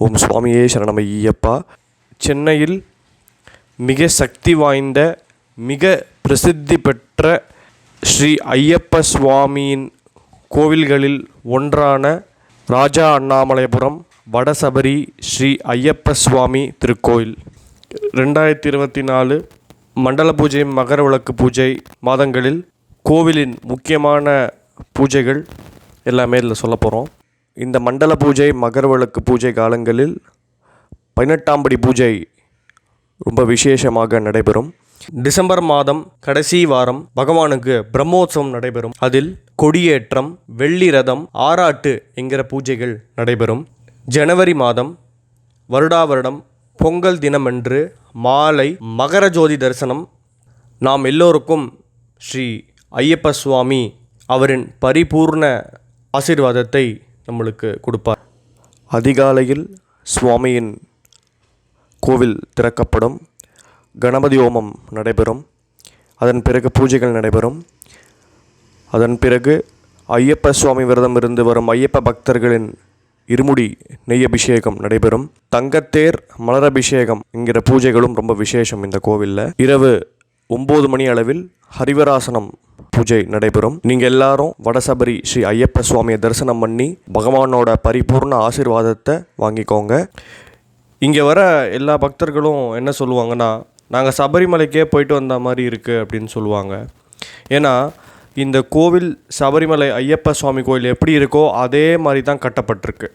ஓம் சுவாமியே சரணமையப்பா. சென்னையில் மிக சக்தி வாய்ந்த மிக பிரசித்தி பெற்ற ஸ்ரீ ஐயப்ப சுவாமியின் கோவில்களில் ஒன்றான ராஜா அண்ணாமலைபுரம் வடசபரி ஸ்ரீ ஐயப்ப சுவாமி திருக்கோயில் 2024 மண்டல பூஜை மகர விளக்கு பூஜை மாதங்களில் கோவிலின் முக்கியமான பூஜைகள் எல்லாமே இதில் சொல்ல போகிறோம். இந்த மண்டல பூஜை மகர விளக்கு பூஜை காலங்களில் 18ஆம் படி பூஜை ரொம்ப விசேஷமாக நடைபெறும். டிசம்பர் மாதம் கடைசி வாரம் பகவானுக்கு பிரம்மோற்சவம் நடைபெறும். அதில் கொடியேற்றம், வெள்ளி ரதம், ஆராட்டு என்கிற பூஜைகள் நடைபெறும். ஜனவரி மாதம் வருடாவருடம் பொங்கல் தினமன்று மாலை மகர ஜோதி தரிசனம். நாம் எல்லோருக்கும் ஸ்ரீ ஐயப்ப சுவாமி அவரின் பரிபூர்ண ஆசீர்வாதத்தை நம்மளுக்கு கொடுப்பார். அதிகாலையில் சுவாமியின் கோவில் திறக்கப்படும். கணபதி ஹோமம் நடைபெறும். அதன் பிறகு பூஜைகள் நடைபெறும். அதன் பிறகு ஐயப்ப சுவாமி விரதம் இருந்து வரும் ஐயப்ப பக்தர்களின் இருமுடி நெய் அபிஷேகம் நடைபெறும். தங்கத்தேர் மலரபிஷேகம் என்கிற பூஜைகளும் ரொம்ப விசேஷம். இந்த கோவிலில் இரவு 9 மணி அளவில் ஹரிவராசனம் பூஜை நடைபெறும். நீங்கள் எல்லாரும் வடசபரி ஸ்ரீ ஐயப்ப சுவாமியை தரிசனம் பண்ணி பகவானோட பரிபூர்ண ஆசீர்வாதத்தை வாங்கிக்கோங்க. இங்கே வர எல்லா பக்தர்களும் என்ன சொல்லுவாங்கன்னா, நாங்கள் சபரிமலைக்கே போயிட்டு வந்த மாதிரி இருக்குது அப்படின்னு சொல்லுவாங்க. ஏன்னா இந்த கோவில் சபரிமலை ஐயப்ப சுவாமி கோவில் எப்படி இருக்கோ அதே மாதிரி தான் கட்டப்பட்டிருக்கு.